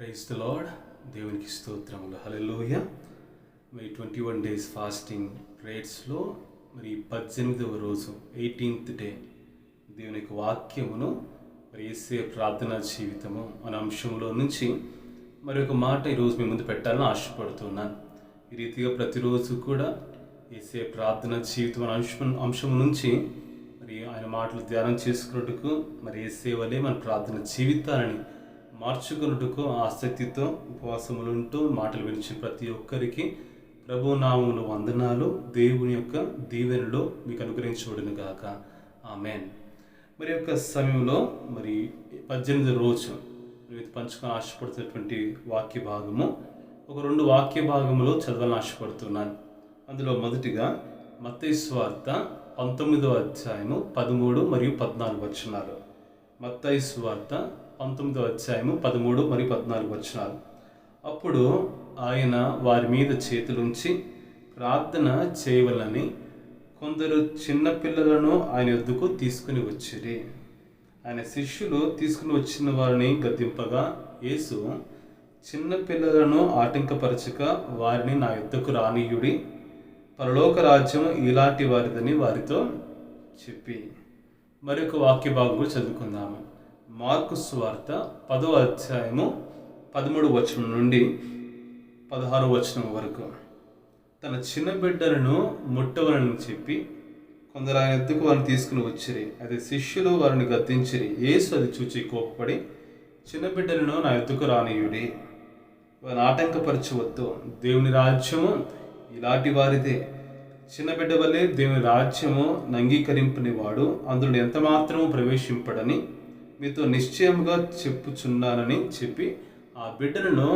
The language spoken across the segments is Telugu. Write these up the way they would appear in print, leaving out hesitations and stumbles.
Praise the lord. దేవునికి స్తోత్రములు. హల్లెలూయా. మరి 21 days ఫాస్టింగ్ ప్రేయర్స్లో మరి 18వ రోజు 18th డే దేవుని యొక్క వాక్యమును మరి యేసయ్య ప్రార్థనా జీవితము అనే అంశంలో నుంచి మరి ఒక మాట ఈరోజు మీ ముందు పెట్టాలని ఆశపడుతున్నాను. ఈ రీతిగా ప్రతిరోజు కూడా యేసయ్య ప్రార్థనా జీవితం అనే అంశం నుంచి మరి ఆయన మాటలు ధ్యానం చేసుకున్నట్టుకు మరి యేసయ్య వలె మన ప్రార్థన జీవితాన్ని మార్చుకున్నట్టుకు ఆసక్తితో ఉపవాసములుంటూ మాటలు వినిచిన ప్రతి ఒక్కరికి ప్రభు నామములు వందనాలు. దేవుని యొక్క దీవెనలు మీకు అనుగ్రహించబడును గాక. ఆమేన్. మరి యొక్క సమయంలో మరి 18వ రోజు మీరు పంచుకొని ఆశపడుతున్నటువంటి వాక్య భాగము ఒక 2 వాక్య భాగములు చదవాలని ఆశపడుతున్నాను. అందులో మొదటిగా మత్తయి సువార్త 19వ అధ్యాయము 13 మరియు 14 వచనాలు. మత్తయి సువార్త 19వ అధ్యాయము 13 మరియు 14 వచనాలు. అప్పుడు ఆయన వారి మీద చేతులుంచి ప్రార్థన చేయవలని కొందరు చిన్నపిల్లలను ఆయన యొద్దకు తీసుకుని వచ్చిరి. ఆయన శిష్యులు తీసుకుని వచ్చిన వారిని గద్దింపగా యేసు, చిన్నపిల్లలను ఆటంకపరచక వారిని నా యొద్దకు రానీయుడి, పరలోక రాజ్యం ఇలాంటి వారిదని వారితో చెప్పి. మరొక వాక్య భాగం చదువుకుందాము. మార్కు సువార్త 10వ అధ్యాయము 13వ వచనం నుండి 16వ వచనం వరకు. తన చిన్న బిడ్డలను ముట్టవలని చెప్పి కొందరు ఆయన ఎద్దుకు వారిని తీసుకుని వచ్చిరి. అయితే శిష్యులు వారిని గద్దించిరి. యేసు అది చూచి కోపపడి, చిన్న బిడ్డలను నా ఎద్దుకు రానీయుడి, వారిని ఆటంకపరచవద్దు, దేవుని రాజ్యము ఇలాంటి వారిదే. చిన్న బిడ్డ వల్లే దేవుని రాజ్యము అంగీకరింపని వాడు అందులో ఎంత మాత్రము ప్రవేశింపడని మీతో నిశ్చయముగా చెప్పుచున్నానని చెప్పి ఆ బిడ్డలను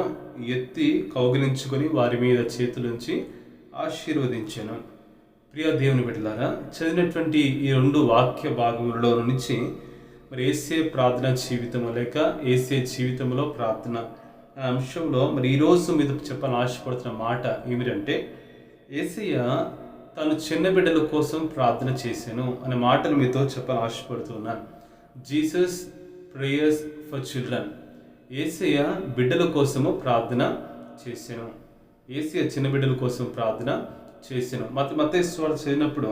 ఎత్తి కౌగిలించుకొని వారి మీద చేతులుంచి ఆశీర్వదించాను. ప్రియ దేవుని బిడ్డలారా, చదివినటువంటి ఈ 2 వాక్య భాగములలో నుంచి మరి యేసయ్య ప్రార్థన జీవితం లేక యేసయ్య జీవితంలో ప్రార్థన అంశంలో మరి ఈరోజు మీద చెప్పాలని ఆశపడుతున్న మాట ఏమిటంటే, యేసయ్య తను చిన్న బిడ్డల కోసం ప్రార్థన చేశాను అనే మాటను మీతో చెప్పాలని ఆశపడుతున్నాను. Jesus prayers for children. Yesayya బిడ్డల కోసము ప్రార్థన చేశాను. యేసయ్య చిన్న బిడ్డల కోసం ప్రార్థన చేశాను. మత్తయి సువార్త చదివినప్పుడు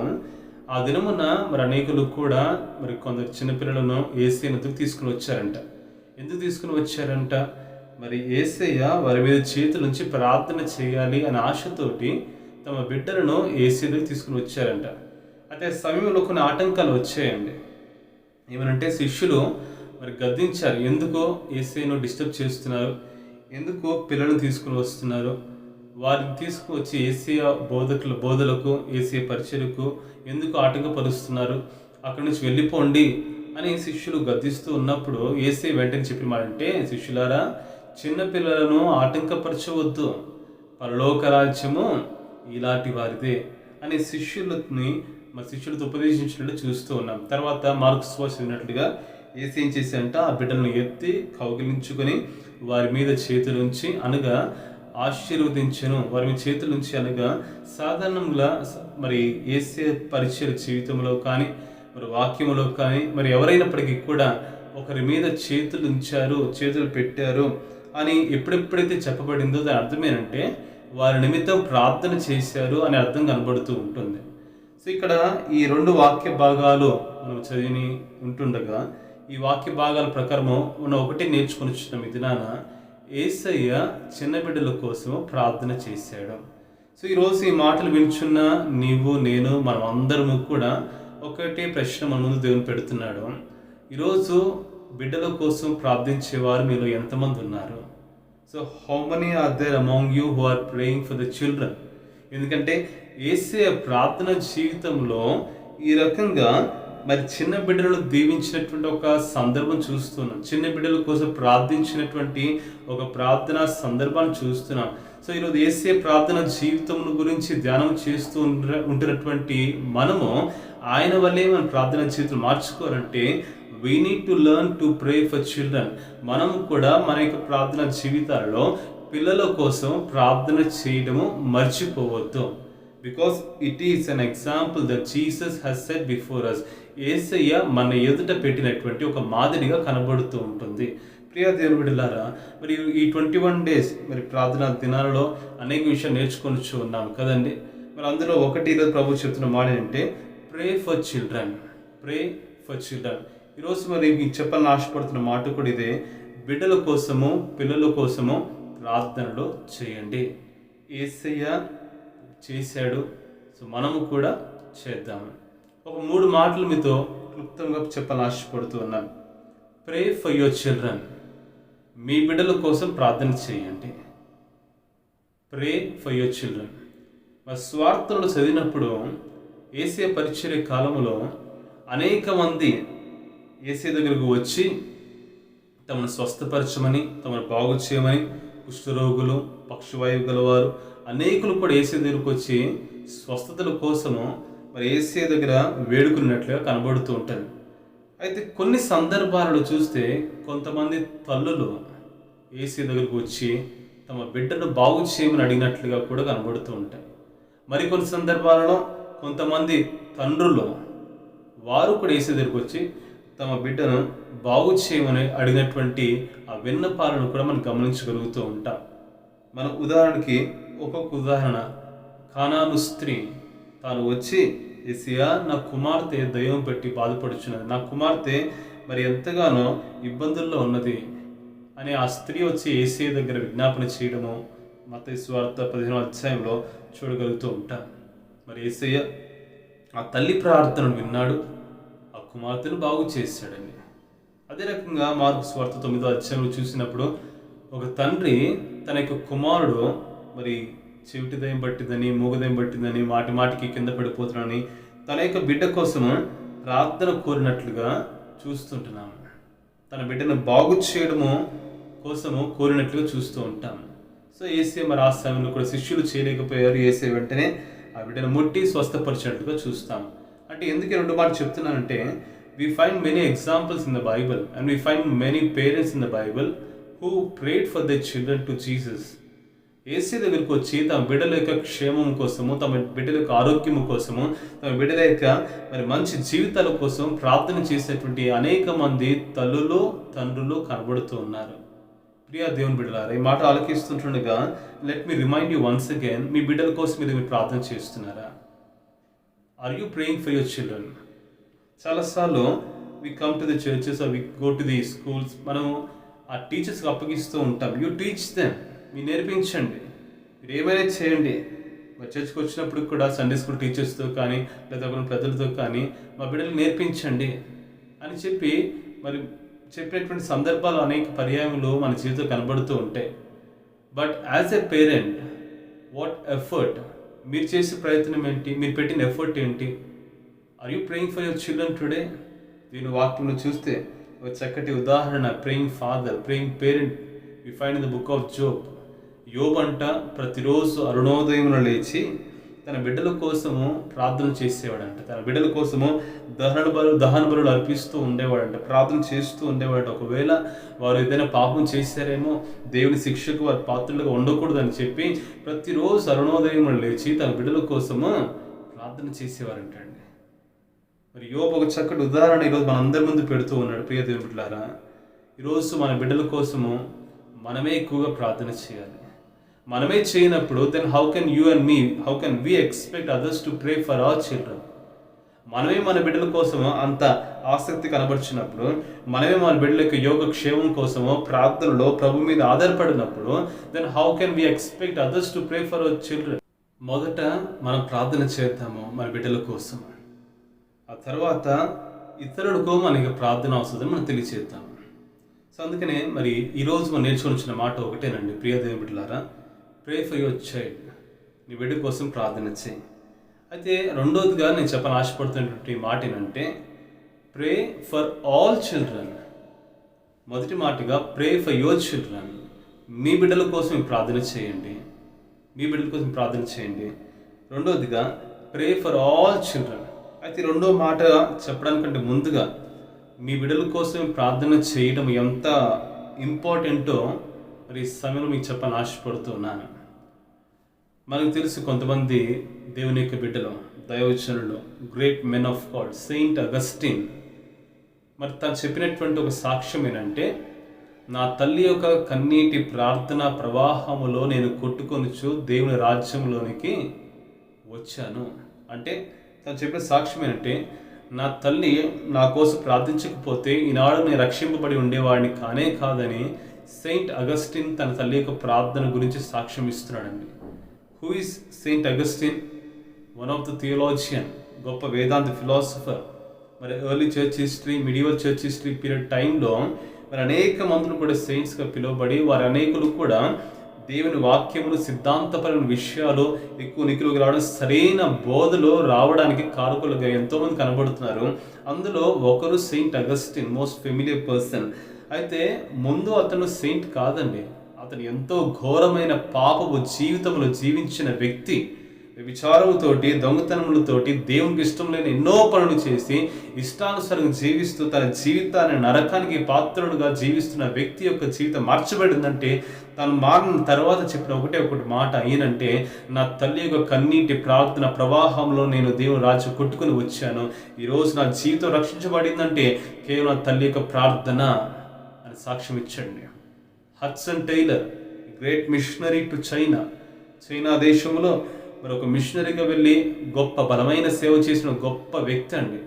ఆ దినమున మరి అనేకులు కూడా మరి కొందరు చిన్నపిల్లలను యేసయ్యను తీసుకుని వచ్చారంట. ఎందుకు తీసుకుని వచ్చారంట? మరి యేసయ్య వారి మీద చేతుల నుంచి ప్రార్థన చేయాలి అనే ఆశతోటి తమ బిడ్డలను యేసయ్య తీసుకుని వచ్చారంట. అయితే సమయంలో కొన్ని ఆటంకాలు వచ్చాయండి. ఏమనంటే శిష్యులు మరి గద్దించారు. ఎందుకో యేసయ్యను డిస్టర్బ్ చేస్తున్నారు, ఎందుకో పిల్లలను తీసుకుని వస్తున్నారు, వారిని తీసుకువచ్చి యేసయ్య బోధలకు యేసయ్య పరిచర్యకు ఎందుకు ఆటంకపరుస్తున్నారు, అక్కడి నుంచి వెళ్ళిపోండి అని శిష్యులు గద్దిస్తూ ఉన్నప్పుడు యేసయ్య వెంటనే చెప్పిన మాట అంటే, శిష్యులారా, చిన్నపిల్లలను ఆటంకపరచవద్దు, పరలోక రాజ్యము ఇలాంటి వారిదే అని శిష్యులతో ఉపదేశించినట్టు చూస్తూ ఉన్నాం. తర్వాత మార్కు సువార్త చదివినట్లుగా యేసయ్య ఏం చేశారంట, ఆ బిడ్డలను ఎత్తి కౌగిలించుకొని వారి మీద చేతులుంచి అనగా ఆశీర్వదించను. వారి మీద చేతులుంచి అనగా సాధారణంగా మరి యేసయ్య పరిచయ జీవితంలో కానీ మరి వాక్యములో కానీ మరి ఎవరైనప్పటికీ కూడా ఒకరి మీద చేతులు ఉంచారు, చేతులు పెట్టారు అని ఎప్పుడెప్పుడైతే చెప్పబడిందో దాని అర్థమేనంటే వారి నిమిత్తం ప్రార్థన చేశారు అనే అర్థం కనబడుతూ ఉంటుంది. సో ఇక్కడ ఈ 2 వాక్య భాగాలు మనం చదివి ఉంటుండగా ఈ వాక్య భాగాల ప్రకారము మనం ఒకటి నేర్చుకొని వచ్చిన ఈ దినాన యేసయ్య చిన్న బిడ్డల కోసం ప్రార్థన చేశాడు. సో ఈరోజు ఈ మాటలు వింటున్న నీవు నేను మనం అందరము కూడా ఒకటే ప్రశ్న మన ముందు దేవుని పెడుతున్నాడు. ఈరోజు బిడ్డల కోసం ప్రార్థించేవారు మీలో ఎంతమంది ఉన్నారు? So how many are there among you who are praying for the children? ఎందుకంటే యేసయ్య ప్రార్థన జీవితంలో ఈ రకంగా మరి చిన్న బిడ్డలను దీవించినటువంటి ఒక సందర్భం చూస్తున్నాం. చిన్న బిడ్డల కోసం ప్రార్థించినటువంటి ఒక ప్రార్థనా సందర్భాన్ని చూస్తున్నాం. సో ఈరోజు యేసయ్య ప్రార్థన జీవితం గురించి ధ్యానం చేస్తూ ఉంటున్నటువంటి మనము ఆయన వల్లే మన ప్రార్థన జీవితం మార్చుకోవాలంటే we need to learn to pray for children. మనం కూడా మన యొక్క ప్రార్థన జీవితాలలో పిల్లల కోసం ప్రార్థన చేయడము మర్చిపోవద్దు. Because it is an example that Jesus has set before us. యేసయ్య మన ఎదుట పెట్టినటువంటి ఒక మాదిరిగా కనబడుతూ ఉంటుంది. ప్రియా దేవుని బిడ్డలారా, మరి ఈ 21 డేస్ మరి ప్రార్థనా దినాలలో అనేక విషయాలు నేర్చుకొనిచ్చు ఉన్నాము కదండి. మరి అందులో ఒకటి ఈరోజు ప్రభు చెప్తున్న మాట ఏంటంటే pray for children. Pray for children. ఈరోజు మరి మీకు చెప్పాలని ఆశపడుతున్న మాట కూడా ఇదే. బిడ్డల కోసము, పిల్లల కోసము ప్రార్థనలు చేయండి. యేసయ్య చేశాడు, సో మనము కూడా చేద్దాము. ఒక 3 మాటలు మీతో క్లుప్తంగా చెప్పాలని ఆశపడుతూ ఉన్నాను. Pray for your children. మీ బిడ్డల కోసం ప్రార్థన చేయండి. Pray for your children. మరి స్వార్థలు చదివినప్పుడు యేసయ్య పరిచర్య కాలంలో అనేక మంది యేసయ్య దగ్గరకు వచ్చి తమను స్వస్థపరచమని, తమను బాగు చేయమని, కుష్ఠరోగులు, పక్షవాయువు గలవారు అనేకులు కూడా యేసయ్య దగ్గరకు వచ్చి స్వస్థతల కోసము మరి యేసయ్య దగ్గర వేడుకున్నట్లుగా కనబడుతూ ఉంటుంది. అయితే కొన్ని సందర్భాలలో చూస్తే కొంతమంది తల్లులు యేసయ్య దగ్గరకు వచ్చి తమ బిడ్డను బాగు చేయమని అడిగినట్లుగా కూడా కనబడుతూ ఉంటాయి. మరికొన్ని సందర్భాలలో కొంతమంది తండ్రులు వారు కూడా యేసయ్య దగ్గరకు వచ్చి తమ బిడ్డను బాగు చేయమని అడిగినటువంటి ఆ విన్నపాలను కూడా మనం గమనించగలుగుతూ ఉంటాం. మనం ఉదాహరణకి ఒక్కొక్క ఉదాహరణ, కానాను స్త్రీ తాను వచ్చి యేసయ్యా నా కుమార్తె దయ్యం పెట్టి బాధపడుచున్నది, నా కుమార్తె మరి ఎంతగానో ఇబ్బందుల్లో ఉన్నది అని ఆ స్త్రీ వచ్చి యేసయ్య దగ్గర విజ్ఞాపన చేయడము మత్తయి సువార్త 15వ అధ్యాయంలో చూడగలుగుతూ ఉంటాం. మరి యేసయ్య ఆ తల్లి ప్రార్థనను విన్నాడు, ఆ కుమార్తెను బాగు చేశాడని. అదే రకంగా మార్కు సువార్త 9వ అధ్యాయంలో చూసినప్పుడు ఒక తండ్రి తన యొక్క కుమారుడు మరి చెవిటి దయ్యం పట్టిందని, మూగదయం పట్టిందని, మాటి మాటికి కింద పడిపోతున్నాడని తన యొక్క బిడ్డ కోసము ప్రార్థన కోరినట్లుగా చూస్తుంటున్నాము. తన బిడ్డను బాగు చేయడము కోసము కోరినట్లుగా చూస్తూ ఉంటాం. సో యేసయ్య మరి ఆ సమయంలో కూడా శిష్యులు చేయలేకపోయారు. యేసయ్య వెంటనే ఆ బిడ్డను ముట్టి స్వస్థపరిచినట్లుగా చూస్తాం. అంటే ఎందుకు 2 మాటలు చెప్తున్నానంటే, we find many examples in the Bible and we find many parents in the Bible who prayed for their children to Jesus. యేసయ్య దగ్గరికి వచ్చి తమ బిడ్డల యొక్క క్షేమం కోసము, తమ బిడ్డల యొక్క ఆరోగ్యము కోసము, తమ బిడ్డల యొక్క మరి మంచి జీవితాల కోసం ప్రార్థన చేసేటువంటి అనేక మంది తల్లులు, తండ్రులు కనబడుతూ ఉన్నారు. ప్రియా దేవుని బిడ్డలారా, ఈ మాట ఆలకిస్తుంటుండగా let me remind you once again, మీ బిడ్డల కోసం మీరు ప్రార్థన చేస్తున్నారా? Are you praying for your children? చాలాసార్లు we come to the churches or we go to the schools, మనం ఆ టీచర్స్కి అప్పగిస్తూ ఉంటాం. యూ టీచ్ దెమ్, మీరు నేర్పించండి, మీరు ఏమైనా చేయండి. మరి చర్చ్కి వచ్చినప్పుడు కూడా సండే స్కూల్ టీచర్స్తో కానీ లేదా పెద్దలతో కానీ మా బిడ్డలు నేర్పించండి అని చెప్పి మరి చెప్పినటువంటి సందర్భాలు అనేక పర్యాయములు మన జీవితంలో కనబడుతూ ఉంటాయి. But as a parent, what effort మీరు చేసే ప్రయత్నం ఏంటి? మీరు పెట్టిన ఎఫర్ట్ ఏంటి? Are you praying for your children today? దీని వాక్యంలో చూస్తే ఒక చక్కటి ఉదాహరణ, praying father, praying parent we find in the book of Job. Yob అంట ప్రతిరోజు అరుణోదయమున లేచి తన బిడ్డల కోసము ప్రార్థన చేసేవాడంట. తన బిడ్డల కోసము దహన బలులు అర్పిస్తూ ఉండేవాడంట, ప్రార్థన చేస్తూ ఉండేవాడంట. ఒకవేళ వారు ఏదైనా పాపం చేశారేమో, దేవుని శిక్షకు వారు పాత్రలుగా ఉండకూడదని చెప్పి ప్రతిరోజు అరుణోదయమున లేచి తన బిడ్డల కోసము ప్రార్థన చేసేవారంటండి. మరి యోబు ఒక చక్కటి ఉదాహరణ ఈరోజు మనందరి ముందు పెడుతూ ఉన్నాడు. ప్రియ దేవుని బిడ్డలారా, ఈరోజు మన బిడ్డల కోసము మనమే ఎక్కువగా ప్రార్థన చేయాలి. మనమే చేయనప్పుడు then how can we expect others to pray for our children? మనమే మన బిడ్డల కోసము అంత ఆసక్తి కనబరిచినప్పుడు, మనమే మన బిడ్డల యొక్క యోగక్షేమం కోసము ప్రార్థనలో ప్రభు మీద ఆధారపడినప్పుడు then how can we expect others to pray for our children? మొదట మనం ప్రార్థన చేద్దాము మన బిడ్డల కోసం, ఆ తర్వాత ఇతరులకు మనకి ప్రార్థన అవసరం మనం తెలియచేద్దాము. సో అందుకనే మరి ఈరోజు మనం నేర్చుకొని వచ్చిన మాట ఒకటేనండి, ప్రియ దేవుని బిడ్డలారా, ప్రే ఫర్ యువర్ చైల్డ్. నీ బిడ్డ కోసం ప్రార్థన చేయి. అయితే రెండోదిగా నేను చెప్పని ఆశపడుతున్నటువంటి మాట ఏంటంటే ప్రే ఫర్ ఆల్ చిల్డ్రన్. మొదటి మాటగా ప్రే ఫర్ యువర్ చిల్డ్రన్. మీ బిడ్డల కోసం ప్రార్థన చేయండి, మీ బిడ్డల కోసం ప్రార్థన చేయండి. రెండోదిగా ప్రే ఫర్ ఆల్ చిల్డ్రన్. అయితే రెండో మాట చెప్పడానికంటే ముందుగా మీ బిడ్డల కోసం ప్రార్థన చేయడం ఎంత ఇంపార్టెంటో మరి ఈ సమయంలో మీకు చెప్పని ఆశపడుతున్నాను. మనకు తెలుసు కొంతమంది దేవుని యొక్క బిడ్డలు, దైవజనులు, great men of God, Saint Augustine, మరి తను చెప్పినటువంటి ఒక సాక్ష్యం ఏంటంటే, నా తల్లి యొక్క కన్నీటి ప్రార్థన ప్రవాహములో నేను కొట్టుకొనుచు దేవుని రాజ్యంలోనికి వచ్చాను. అంటే తను చెప్పిన సాక్ష్యం ఏంటంటే, నా తల్లి నా కోసం ప్రార్థించకపోతే ఈనాడు నేను రక్షింపబడి ఉండేవాడిని కానే కాదని సెయింట్ అగస్టిన్ తన తల్లి యొక్క ప్రార్థన గురించి సాక్ష్యం ఇస్తున్నాడండి. Who is Saint Augustine? One of the theologian, గొప్ప వేదాంత ఫిలాసఫర్. మరి early church history, medieval church history period టైంలో మరి అనేక మందులు కూడా సెయింట్స్గా పిలువబడి వారు అనేకులు కూడా దేవుని వాక్యములు, సిద్ధాంతపరమైన విషయాలు ఎక్కువ నిక్కులుగా రావడం, సరైన బోధలో రావడానికి కారకులుగా ఎంతోమంది కనబడుతున్నారు. అందులో ఒకరు Saint Augustine, most familiar person. అయితే ముందు అతను సెయింట్ కాదండి, అతను ఎంతో ఘోరమైన పాపపు జీవితంలో జీవించిన వ్యక్తి. విచారముతోటి, దొంగతనములతోటి, దేవునికి ఇష్టం లేని ఎన్నో పనులు చేసి ఇష్టానుసారంగా జీవిస్తూ తన జీవితాన్ని నరకానికి పాత్రుడుగా జీవిస్తున్న వ్యక్తి యొక్క జీవితం మార్చబడిందంటే తను మారిన తర్వాత చెప్పిన ఒకటి మాట ఏంటంటే, నా తల్లి యొక్క కన్నీటి ప్రార్థన ప్రవాహంలో నేను దేవుని రాజ్యం కొట్టుకుని వచ్చాను. ఈరోజు నా జీవితం రక్షించబడిందంటే కేవలం తల్లి యొక్క ప్రార్థన అని సాక్ష్యం ఇచ్చండి. Hudson Taylor, great missionary to China దేశంలో మరి ఒక మిషనరీగా వెళ్ళి గొప్ప బలమైన సేవ చేసిన గొప్ప వ్యక్తి అండి.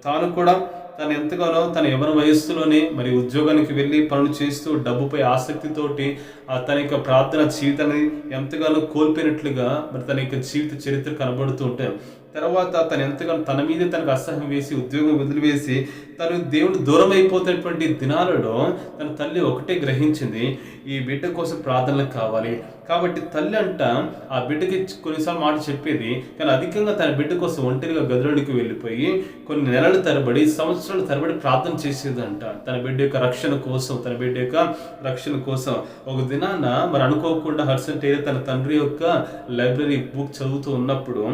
తాను కూడా తను ఎంతగానో తన యవ్వన వయస్సులోనే మరి ఉద్యోగానికి వెళ్ళి పనులు చేస్తూ డబ్బుపై ఆసక్తితోటి తన యొక్క ప్రార్థన జీవితాన్ని ఎంతగానో కోల్పోయినట్లుగా మరి తన యొక్క జీవిత చరిత్ర కనబడుతూ ఉంటాయి. తర్వాత తను ఎంతగానో తన మీదే తనకు అసహ్యం వేసి ఉద్యోగం వదిలివేసి తను దేవుడు దూరం అయిపోతున్నటువంటి దినాలలో తన తల్లి ఒకటే గ్రహించింది, ఈ బిడ్డ కోసం ప్రార్థనలు కావాలి. కాబట్టి తల్లి అంట ఆ బిడ్డకి కొన్నిసార్లు మాట చెప్పేది, కానీ అధికంగా తన బిడ్డ కోసం ఒంటరిగా గదిలోనికి వెళ్ళిపోయి కొన్ని నెలల తరబడి, సంవత్సరాల తరబడి ప్రార్థన చేసేదంట తన బిడ్డ యొక్క రక్షణ కోసం. ఒక దినాన మరి అనుకోకుండా హడ్సన్ టైలర్ తన తండ్రి యొక్క లైబ్రరీ బుక్ చదువుతూ ఉన్నప్పుడు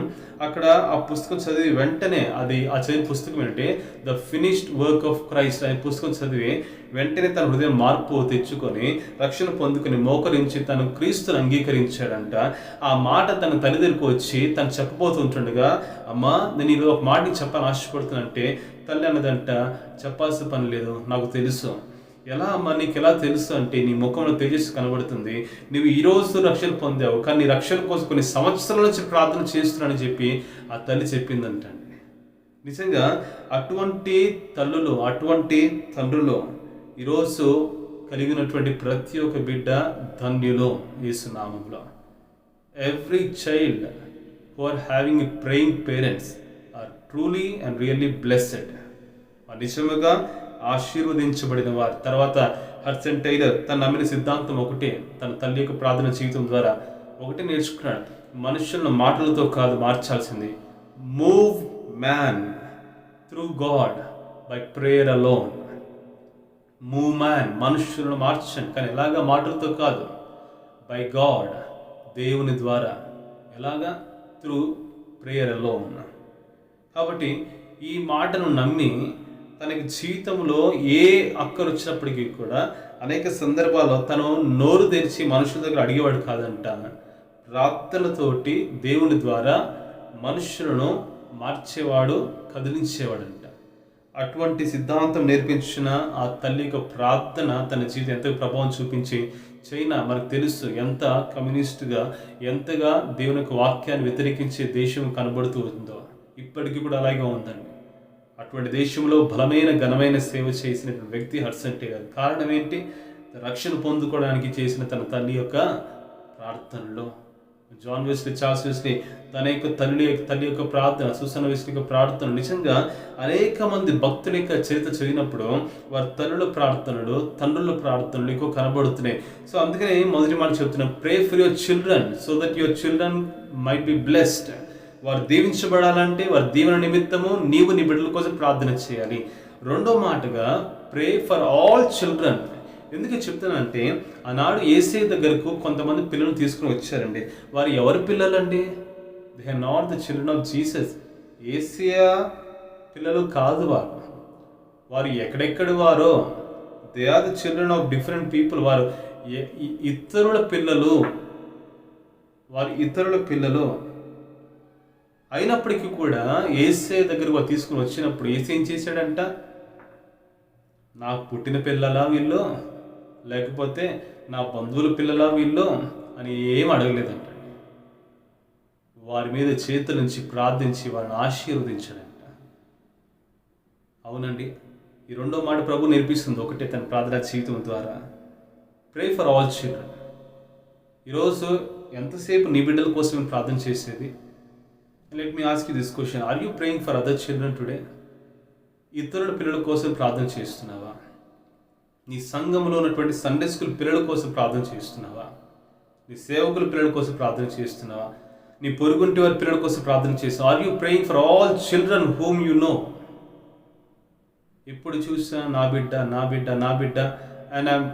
అక్కడ ఆ పుస్తకం చదివి వెంటనే ఆ చదివిన పుస్తకం ఏంటంటే the finished work of Christ అనే పుస్తకం చదివి వెంటనే తన హృదయం మార్పు తెచ్చుకొని రక్షణ పొందుకొని మోకరించి తను క్రీస్తుని అంగీకరించాడంట. ఆ మాట తన తల్లి దగ్గరికి వచ్చి తను చెప్పబోతుంటుండగా, అమ్మా నేను ఈరోజు ఒక మాట నీకు చెప్పాలని ఆశపడుతున్నంటే తల్లి అన్నదంట, చెప్పాల్సిన పని లేదు, నాకు తెలుసు. ఎలా అమ్మా నీకు ఎలా తెలుసు అంటే, నీ ముఖంలో తేజస్సు కనబడుతుంది, నువ్వు ఈరోజు రక్షణ పొందావు, కానీ నీ రక్షణ కోసం కొన్ని సంవత్సరాల నుంచి ప్రార్థన చేస్తున్నానని చెప్పి ఆ తల్లి చెప్పిందంట. నిజంగా అటువంటి తల్లులు, అటువంటి తండ్రులు ఈరోజు కలిగినటువంటి ప్రతి ఒక్క బిడ్డ ధన్యులు యేసు నామములో. Every child who are having praying parents are truly and really blessed. నిజముగా ఆశీర్వదించబడిన వారు. తర్వాత హడ్సన్ టైలర్ తను నమ్మిన సిద్ధాంతం ఒకటే, తన తల్లి యొక్క ప్రార్థన జీవితం ద్వారా ఒకటే నేర్చుకున్నాడు, మనుషులను మాటలతో కాదు మార్చాల్సింది, move man through God by prayer alone. Move man, మనుషులను మార్చండి, కానీ ఎలాగా మాటలతో కాదు, బై గాడ్, దేవుని ద్వారా. ఎలాగా? Through prayer alone. కాబట్టి ఈ మాటను నమ్మి తనకి జీవితంలో ఏ అక్కరు వచ్చినప్పటికీ కూడా అనేక సందర్భాల్లో తను నోరు తెరిచి మనుషుల దగ్గర అడిగేవాడు కాదంట, ప్రార్థనతోటి దేవుని ద్వారా మనుషులను మార్చేవాడు, కదిలించేవాడంట. అటువంటి సిద్ధాంతం నేర్పించిన ఆ తల్లి యొక్క ప్రార్థన తన జీవితం ఎంత ప్రభావం చూపించి, చైనా మనకు తెలుసు ఎంత కమ్యూనిస్టుగా, ఎంతగా దేవుని యొక్క వాక్యాన్ని వ్యతిరేకించే దేశం కనబడుతూ ఉందో, ఇప్పటికీ కూడా అలాగే ఉందండి. అటువంటి దేశంలో బలమైన ఘనమైన సేవ చేసిన వ్యక్తి హడ్సన్ టైలర్. కారణం ఏంటి? రక్షణ పొందుకోవడానికి చేసిన తన తల్లి యొక్క ప్రార్థనలో. జాన్ వెస్లీ, చార్ల్స్ వెస్లీ తన యొక్క తల్లి యొక్క ప్రార్థన, సూసన్న వెస్లీ యొక్క ప్రార్థన, నిజంగా అనేక మంది భక్తుల యొక్క చరిత్ర చదివినప్పుడు వారి తల్లుల ప్రార్థనలు, తండ్రుల ప్రార్థనలు ఎక్కువ కనబడుతున్నాయి. సో అందుకనే మొదటి మాట చెప్తున్నాం, ప్రే for your children so that your children might be blessed. వారు దీవించబడాలంటే వారి దీవెన నిమిత్తము నీవు నీ బిడ్డల కోసం ప్రార్థన చేయాలి. రెండో మాటగా ప్రే ఫర్ ఆల్ చిల్డ్రన్. ఎందుకు చెప్తానంటే, ఆనాడు యేసయ్య దగ్గరకు కొంతమంది పిల్లలు తీసుకుని వచ్చారండి. వారు ఎవరి పిల్లలండి? They are not the children of Jesus. Yesayya పిల్లలు కాదు వారు ఎక్కడెక్కడి వారో. They are the children of different people. వారు ఇతరుల పిల్లలు అయినప్పటికీ కూడా యేసయ్య దగ్గరకు తీసుకుని వచ్చినప్పుడు యేసయ్య ఏం చేశాడంట? నాకు పుట్టిన పిల్లలా వీళ్ళు, లేకపోతే నా బంధువుల పిల్లల వీళ్ళు అని ఏం అడగలేదంట. వారి మీద చేతుల నుంచి ప్రార్థించి వారిని ఆశీర్వదించాడంట. అవునండి, ఈ రెండో మాట ప్రభు నేర్పిస్తుంది. ఒకటే, తన ప్రార్థనా జీవితం ద్వారా ప్రే ఫర్ ఆల్ చిల్డ్రన్. ఈరోజు ఎంతసేపు నీ బిడ్డల కోసం ప్రార్థన చేసేది? Let me ask you this question, are you praying for other children today? ఇతరుల పిల్లల కోసం ప్రార్థన చేస్తున్నావా? నీ సంఘంలో ఉన్నటువంటి సండే స్కూల్ పిల్లల కోసం ప్రార్థన చేస్తున్నావా? నీ సేవకుల పిల్లల కోసం ప్రార్థన చేస్తున్నావా? నీ పొరుగుంటి వారి పిల్లల కోసం ప్రార్థన చేస్తున్నావా? Are you praying for all children whom you know? ఎప్పుడు చూసా నా బిడ్డ నా బిడ్డ నా బిడ్డ అండ్ ఐఎమ్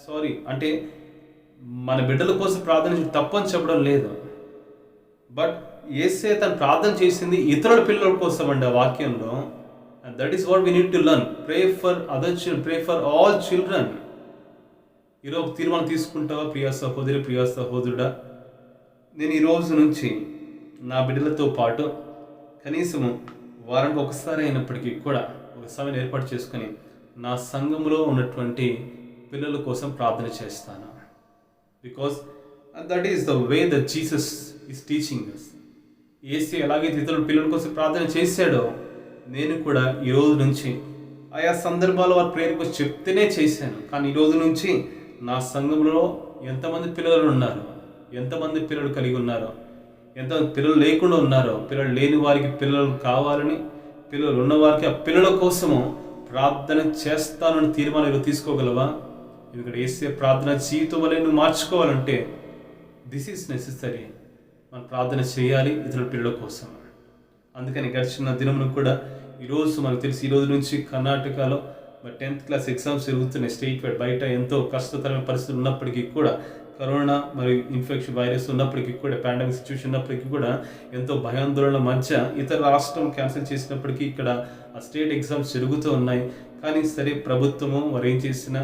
సారీ అంటే మన బిడ్డల కోసం ప్రార్థన తప్పని చెప్పడం లేదు. బట్ యేసే తను ప్రార్థన చేసింది ఇతరుల పిల్లల కోసం అండి ఆ వాక్యంలో. And that is what we need to learn. Pray for other children, pray for all children. ఈరోజు తీర్మానం తీసుకుంటావా ప్రియా సహోదరి, ప్రియా సహోదరుడా? నేను ఈరోజు నుంచి నా బిడ్డలతో పాటు కనీసము వారానికి ఒకసారి అయినప్పటికీ కూడా ఒక సమయం ఏర్పాటు చేసుకుని నా సంఘంలో ఉన్నటువంటి పిల్లల కోసం ప్రార్థన చేస్తాను. Because that is the way that Jesus is teaching us. యేసు ఎలాగైతే ఇతరుల పిల్లల కోసం ప్రార్థన చేశాడో నేను కూడా ఈరోజు నుంచి ఆయా సందర్భాలు వారి ప్రేయర్ కోసం చెప్తేనే చేశాను. కానీ ఈరోజు నుంచి నా సంఘంలో ఎంతమంది పిల్లలు ఉన్నారు, ఎంతమంది పిల్లలు కలిగి ఉన్నారో, ఎంతమంది పిల్లలు లేకుండా ఉన్నారో, పిల్లలు లేని వారికి పిల్లలు కావాలని, పిల్లలు ఉన్నవారికి ఆ పిల్లల కోసము ప్రార్థన చేస్తానని తీర్మానం ఈరోజు తీసుకోగలవా? ఎందుకంటే యేసే ప్రార్థన జీవితం వల్ల నువ్వు మార్చుకోవాలంటే దిస్ ఈస్ నెసెసరీ. మనం ప్రార్థన చేయాలి ఇతరుల పిల్లల కోసం. అందుకని గడిచిన దినమును కూడా ఈరోజు మనకు తెలిసి ఈరోజు నుంచి కర్ణాటకలో 10th క్లాస్ ఎగ్జామ్స్ జరుగుతున్నాయి స్టేట్ వైడ్. బయట ఎంతో కష్టతరమైన పరిస్థితులు ఉన్నప్పటికీ కూడా, కరోనా మరియు ఇన్ఫెక్షన్ వైరస్ ఉన్నప్పటికీ కూడా, పాండమిక్ సిచ్యువేషన్ ఉన్నప్పటికీ కూడా, ఎంతో భయాందోళన మధ్య ఇతర రాష్ట్రం క్యాన్సిల్ చేసినప్పటికీ ఇక్కడ ఆ స్టేట్ ఎగ్జామ్స్ జరుగుతూ ఉన్నాయి. కానీ సరే, ప్రభుత్వము వారు ఏం చేసినా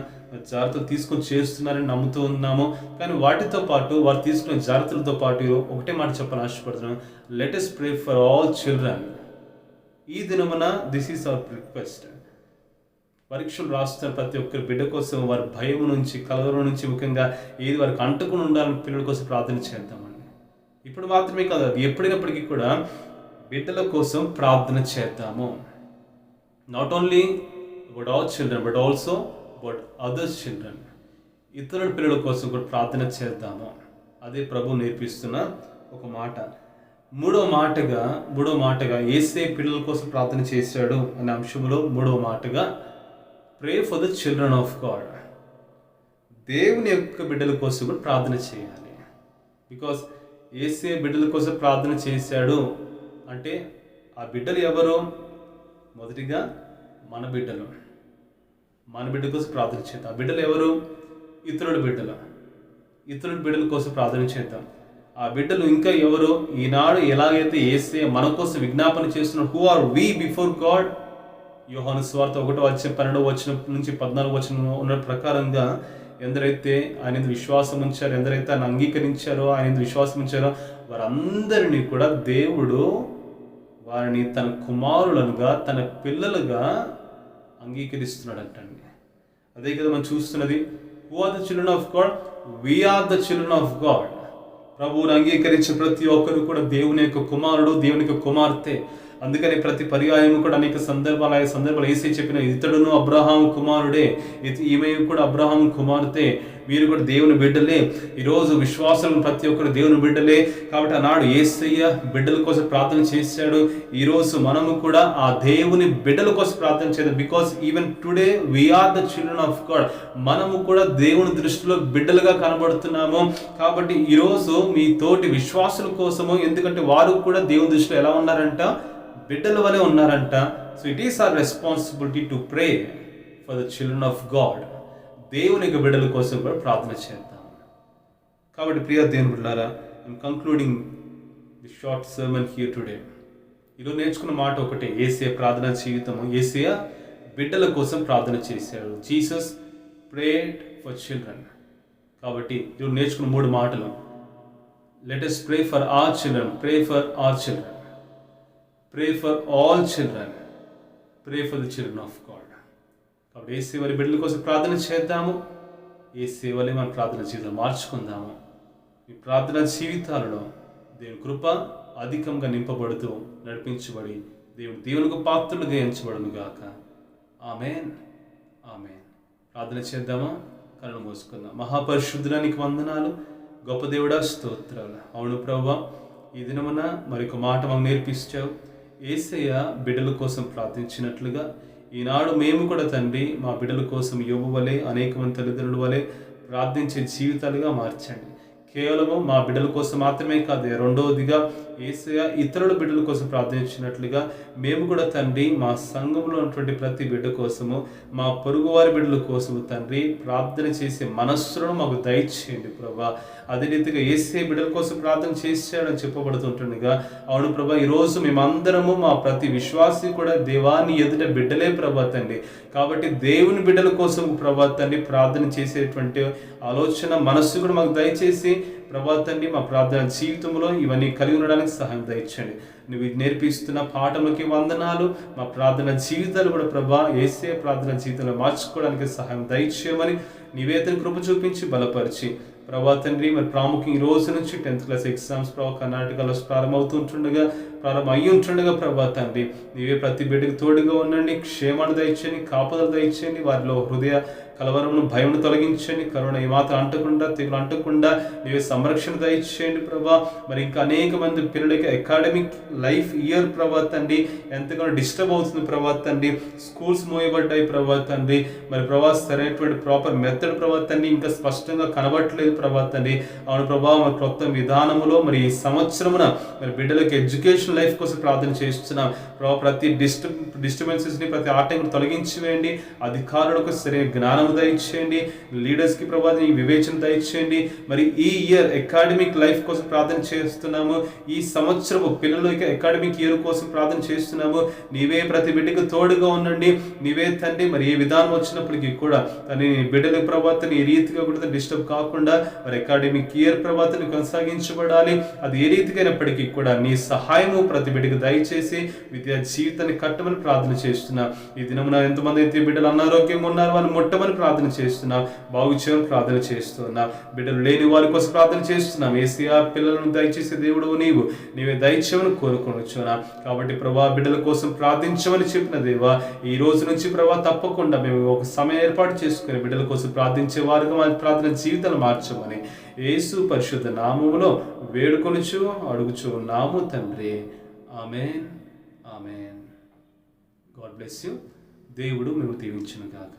జాగ్రత్తలు తీసుకొని చేస్తున్నారని నమ్ముతూ ఉన్నాము. కానీ వాటితో పాటు వారు తీసుకున్న జాగ్రత్తలతో పాటు ఒకటే మాట చెప్పాలని ఆశపడుతున్నాను. Let us pray for all children. ఈ దినమున దిస్ ఈస్ అవర్ రిక్వెస్ట్. పరీక్షలు రాస్తున్న ప్రతి ఒక్కరి బిడ్డ కోసం వారి భయం నుంచి, కలవరం నుంచి, ముఖ్యంగా ఏది వారికి అంటుకుని ఉండాలని పిల్లల కోసం ప్రార్థన చేద్దామండి. ఇప్పుడు మాత్రమే కాదు, అది ఎప్పుడైనప్పటికీ కూడా బిడ్డల కోసం ప్రార్థన చేద్దాము. Not only about all children but also about others children. ఇతరుల పిల్లల కోసం కూడా ప్రార్థన చేద్దాము. అదే ప్రభు నేర్పిస్తున్న ఒక మాట. మూడో మాటగా యేసే పిల్లల కోసం ప్రార్థన చేశాడు అనే అంశంలో మూడవ మాటగా pray for the children of God. దేవుని యొక్క బిడ్డల కోసం కూడా ప్రార్థన చేయాలి. బికాస్ యేసే బిడ్డల కోసం ప్రార్థన చేశాడు అంటే ఆ బిడ్డలు ఎవరు? మొదటిగా మన బిడ్డలు. మన బిడ్డ కోసం ప్రార్థన చేద్దాం. ఆ బిడ్డలు ఎవరు? ఇతరుల బిడ్డల బిడ్డల కోసం ప్రార్థన చేద్దాం. ఆ బిడ్డలు ఇంకా ఎవరు? ఈనాడు ఎలాగైతే యేసే మన కోసం విజ్ఞాపన చేస్తున్నాడు, who are we before God. యోహాను సువార్త 1:12 నుంచి 14 ఉన్న ప్రకారంగా ఎందరైతే ఆయన విశ్వాసం ఉంచారో, ఎందరైతే ఆయన అంగీకరించారో, ఆయన విశ్వాసం ఉంచారో వారందరినీ కూడా దేవుడు వారిని తన కుమారులనుగా, తన పిల్లలుగా అంగీకరిస్తున్నాడంటండి. అదే కదా మనం చూస్తున్నది. Who are the children of God? We are the children of God. ప్రభువుని అంగీకరించిన ప్రతి ఒక్కరు కూడా దేవుని యొక్క కుమారుడు, దేవుని యొక్క కుమార్తె. అందుకని ప్రతి పర్యాయం కూడా అనేక సందర్భాలు యేసే చెప్పిన ఇతడును అబ్రహాము కుమారుడే, ఈమె కూడా అబ్రహాము కుమార్తె, వీరు కూడా దేవుని బిడ్డలే. ఈరోజు విశ్వాసం ప్రతి ఒక్కరు దేవుని బిడ్డలే. కాబట్టి ఆనాడు యేసయ్య బిడ్డల కోసం ప్రార్థన చేశాడు. ఈరోజు మనము కూడా ఆ దేవుని బిడ్డల కోసం ప్రార్థన చేద్దాం. Because even today we are the children of God. మనము కూడా దేవుని దృష్టిలో బిడ్డలుగా కనబడుతున్నాము. కాబట్టి ఈరోజు మీ తోటి విశ్వాసుల కోసము, ఎందుకంటే వారు కూడా దేవుని దృష్టిలో ఎలా ఉన్నారంట? బిడ్డల వలె ఉన్నారంట. So it is our responsibility to pray for the children of God. దేవుని యొక్క బిడ్డల కోసం కూడా ప్రార్థన చేద్దాం. కాబట్టి ప్రియ దేవుని బిడ్డలారా, I'm concluding the short sermon here today. ఈరోజు నేర్చుకున్న మాట ఒకటే, యేసయ్య ప్రార్థనా జీవితము. యేసయ్య బిడ్డల కోసం ప్రార్థన చేశాడు. Jesus prayed for children. కాబట్టి ఈరోజు నేర్చుకున్న 3 మాటలు. Let us pray for our children, pray for our children, pray for all children, pray for the children of God. కాబట్టి యేసయ్య వారి బిడ్డల కోసం ప్రార్థన చేద్దాము. ఏ సేవలే మన ప్రార్థన జీవితం మార్చుకుందాము. మీ ప్రార్థన జీవితాలలో దేవుని కృప అధికంగా నింపబడుతూ నడిపించబడి దేవునికి పాత్రలుగా ఎంచబడును గాక. ఆమేన్, ఆమేన్. ప్రార్థన చేద్దామా? కళ్ళు మూసుకుందాం. మహాపరిశుద్ధుడానికి వందనాలు, గొప్ప దేవుడా స్తోత్రాలు. అవును ప్రభువా, ఈ దినమున మరొక మాట మాకు నేర్పించావు. యేసయ్య బిడ్డల కోసం ప్రార్థించినట్లుగా ఈనాడు మేము కూడా తండ్రి మా బిడ్డల కోసం యోబు వలె అనేక మంది తల్లిదండ్రుల వలె ప్రార్థించే జీవితాలుగా మార్చండి. కేవలము మా బిడ్డల కోసం మాత్రమే కాదు, రెండవదిగా యేసయ్య ఇతరుల బిడ్డల కోసం ప్రార్థించినట్లుగా మేము కూడా తండ్రి మా సంఘంలో ఉన్నటువంటి ప్రతి బిడ్డ కోసము, మా పొరుగువారి బిడ్డల కోసము తండ్రి ప్రార్థన చేసే మనస్సులను మాకు దయచేయండి ప్రభా. అదే రీతిగా యేసయ్య బిడ్డల కోసం ప్రార్థన చేశాడని చెప్పబడుతుంటుండగా, అవును ప్రభా, ఈరోజు మేమందరము మా ప్రతి విశ్వాసి కూడా దేవాన్ని ఎదుట బిడ్డలే ప్రభా తండ్రి. కాబట్టి దేవుని బిడ్డల కోసం ప్రభా తండ్రి ప్రార్థన చేసేటువంటి ఆలోచన మనస్సు కూడా మాకు దయచేసి ప్రభా తండ్రి మా ప్రార్థన జీవితంలో ఇవన్నీ కలిగి ఉండడానికి సహాయం దయచండి. నువ్వు నేర్పిస్తున్న పాఠములకి వందనాలు. మా ప్రార్థన జీవితాలు కూడా ప్రభా యేసయ్య ప్రార్థన జీవితంలో మార్చుకోవడానికి సహాయం దయచేయమని నివేదన కృప చూపించి బలపరిచి ప్రభా తండ్రి, మరి ప్రాముఖ్యం ఈ రోజు నుంచి 10th క్లాస్ ఎగ్జామ్స్ ప్రభా కర్ణాటకలో ప్రారంభం అయ్యి ఉంటుండగా ప్రభా తండ్రి నీవే ప్రతి బిడ్డకు తోడుగా ఉండండి. క్షేమాన్ని దయచేయండి, కాపుదలు దయచేయండి. వారిలో హృదయ కలవరమును భయమును తొలగించండి. కరోనా ఏమాత్రం అంటకుండా, తెగులు అంటకుండా నీవే సంరక్షణ దయచేయండి ప్రభా. మరి ఇంకా అనేక మంది పిల్లలకి అకాడమిక్ లైఫ్ ఇయర్ ప్రభా తండ్రి ఎంతగానో డిస్టర్బ్ అవుతుంది ప్రభా తండ్రి. స్కూల్స్ మోయబడ్డాయి ప్రభా తండ్రి. మరి ప్రభా సరైనటువంటి ప్రాపర్ మెథడ్ ప్రభా తండ్రి ఇంకా స్పష్టంగా కనబడట్లేదు ప్రభా తండ్రి. అవును ప్రభా, మరి కొత్త విధానములో మరి ఈ సంవత్సరమున మరి బిడ్డలకి ఎడ్యుకేషన్ లైఫ్ కోసం ప్రార్థన చేస్తున్నాం ప్రభా. ప్రతి డిస్టర్బెన్సెస్ని, ప్రతి ఆటంకుని తొలగించి వేయండి. అధికారులకు సరైన జ్ఞానం దయచేయండి. లీడర్స్కి ప్రభా ఈ వివేచన దయచేయండి. మరి ఈ ఇయర్ అకాడమిక్ లైఫ్ కోసం ప్రార్థన చేస్తున్నాము. ఈ సంవత్సరము పిల్లలకి అకాడమిక్ ఇయర్ కోసం ప్రార్థన చేస్తున్నాము. నీవే ప్రతి బిడ్డకు తోడుగా ఉండండి. నీవే తండ్రి, మరి ఏ విధానం వచ్చినప్పటికీ కూడా తన బిడ్డల ప్రభాతని ఈ రీతిగా కూడా డిస్టర్బ్ కాకుండా మరి అకాడమిక్ ఇయర్ ప్రభాతని కొనసాగించబడాలి. అది ఏ రీతికైనప్పటికీ కూడా నీ సహాయము ప్రతి బిడ్డకు దయచేసి విద్యా జీవితాన్ని కట్టమని ప్రార్థన చేస్తున్నా. ఈ దినమున ఎంతమంది అయితే బిడ్డలు అనారోగ్యంగా ఉన్నారు వాళ్ళు ముట్టమని ప్రార్థన చేస్తున్నా. బాగు చేయమని ప్రార్థన చేస్తున్నా. బిడ్డలు లేని వారి కోసం ప్రార్థన చేస్తున్నాం. యేసయ్య పిల్లలను దయచేసే దేవుడు నీవే దయచేయమని కోరుకొనుచున్నా. కాబట్టి ప్రభా బిడ్డల కోసం ప్రార్థించమని చెప్పిన దేవా, ఈ రోజు నుంచి ప్రభా తప్పకుండా మేము ఒక సమయం ఏర్పాటు చేసుకుని బిడ్డల కోసం ప్రార్థించే వారుగా మా ప్రార్థన జీవితాలు మార్చమని యేసు పరిశుద్ధ నామములో వేడుకొనుచు అడుగుచు నాము తండ్రి. Amen, amen. God bless you. దేవుడు మేము దీవించును గాక.